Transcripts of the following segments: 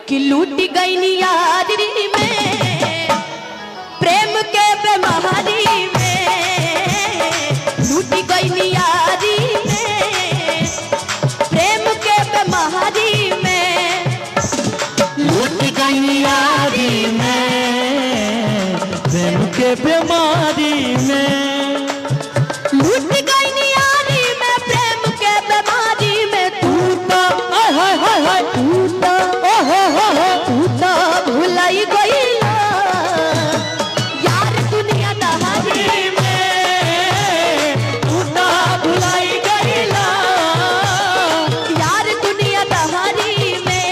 कि लूट गई यारी में प्रेम के बेमारी में, लूट गई यारी में प्रेम के बेमारी में, लूट गई यारी में प्रेम के बीमारी में, लूट गई यारी में प्रेम के बीमारी में। तू तो तू तो भुलाई गई यार दुनिया दहारी में, तू तो भुलाई गई यार दुनिया दहारी में।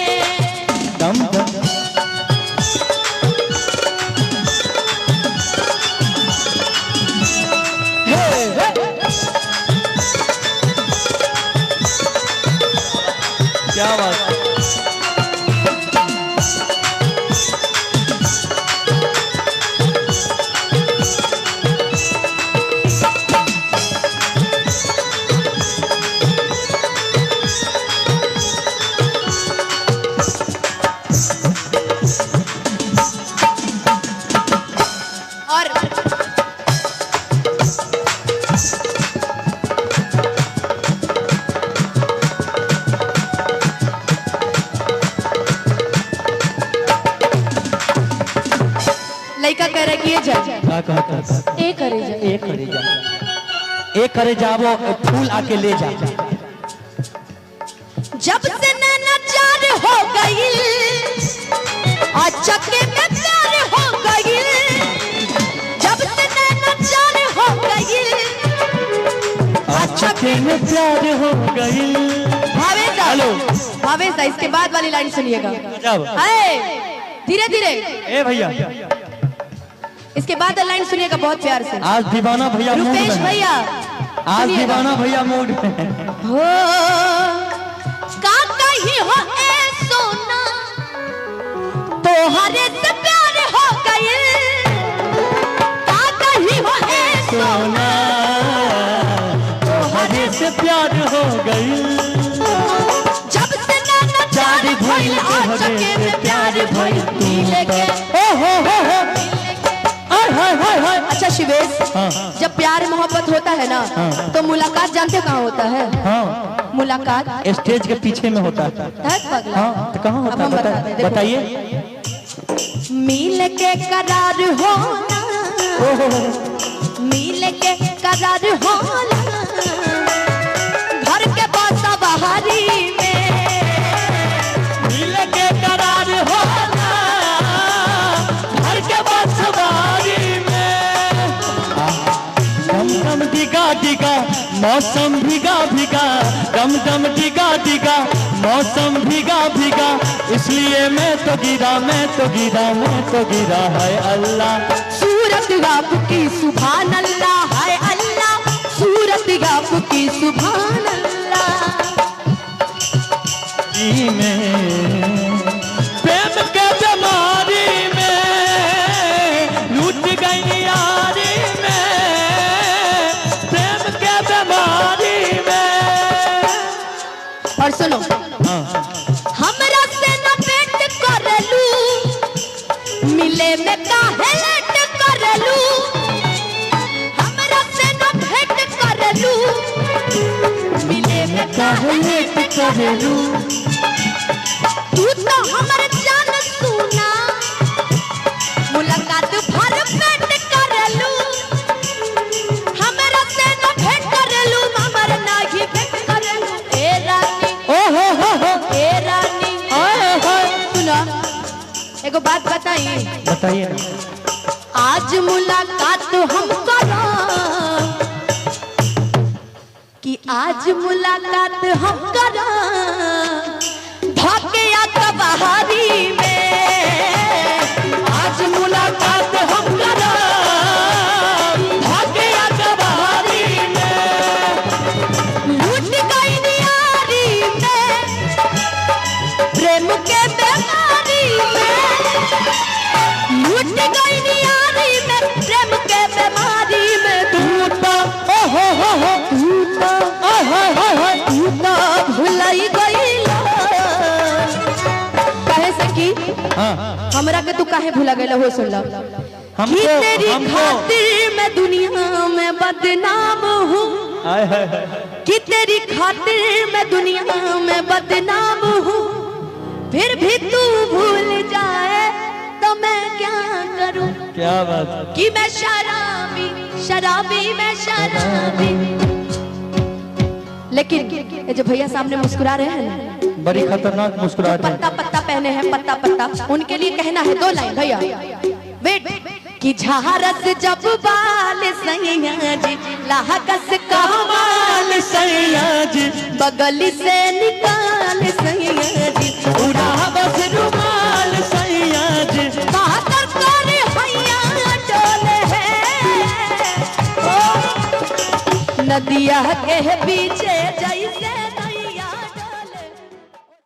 दम दम क्या बात है। और लड़का कह रहा कि ये जा क्या कहता एक करे जा एक करे जा, एक करे जावो फूल आके ले जा। जब से नैना चार हो गई और चक्के में प्यार हो गई, जब से नैना चार हो गई चक्के में प्यार हो गई। भावेश हेलो भावेश इसके बाद वाली लाइन सुनिएगा। जब धीरे धीरे ए भैया इसके बाद लाइन सुनिएगा बहुत प्यार से। आज दीवाना भैया मूड रुपेश में है। भैया आज सुनिएगा। दीवाना भैया मूड में है। हो का कहीं हो ए सोना तोहरे से प्यार हो गई, का कहीं हो ए सोना तोहरे से प्यार हो गई। जब से नैना चार भइल और चके में प्यार भइल मिले के। अच्छा शिवेश, हाँ। जब प्यार मोहब्बत होता है ना हाँ। तो मुलाकात जानते कहाँ होता है? हाँ मुलाकात स्टेज के पीछे में होता है। धत पगला। हाँ तो कहाँ अब होता हम है बताते हैं, देखो। बताइए। मिल के करार होना, मिल के करार होना घर के बासा बहारी में, मिल के करार होना घर के बसवारी में। दम दम डिगा डिगा मौसम भीगा भीगा, दम दम डिगा डिगा मौसम भीगा भीगा, इसलिए मैं तो गिरा मैं तो गिरा मैं तो गिरा है अल्लाह। सूरत आपकी सुभान अल्लाह है अल्लाह, सूरत आपकी सुभान अल्लाह। ई में प्रेम के बीमारी में लूट गई यारी में, प्रेम के बीमारी में। और सुनो हाँ हमरा से न भेंट करलू, मिले में काहे लेट करलू, हमरा से न भेंट करलू, मिले में काहे लेट करेलू। तू तो हमर जान सुना, मुलाकात भर पेट करलू, हमरा से न भेंट करलू, हमर नाही भेंट करलू। ए रानी ए रानी सुना एगो बात बताई, बताइए ना। आज मुलाकात हम करा कि आज मुलाकात हम करा भाग्य या बहारी में, आज मुलाकात हम करा भाग्य या बहारी में। लूट गई यारी में प्रेम के बीमारी में, लूट गई यारी में प्रेम के बीमारी में। तू तो भुलाई गई कहे से कि हाँ हमरा के तू काहे भूला गए हो सुन लो हमको कि तेरी हमको खातिर मैं दुनिया में बदनाम हूँ हाय हाय हाय कि तेरी खातिर मैं दुनिया में बदनाम हूँ फिर भी तू भूल जाए तो मैं क्या करूँ क्या बात कि मैं शराबी शराबी मैं शराबी। लेकिन ये जो भैया सामने मुस्कुरा रहे हैं ना बड़ी खतरनाक मुस्कुराहट है पत्ता पत्ता पहने हैं पत्ता पत्ता उनके लिए कहना है 2 लाइन भैया वेट कि झारस जब बाल सैया जी लाहकस कमाल सैया जी बगल से निकाल सैया जी उड़ा बस रुमाल सैया जी बहादुर कर हैया डोले है ओ नदिया के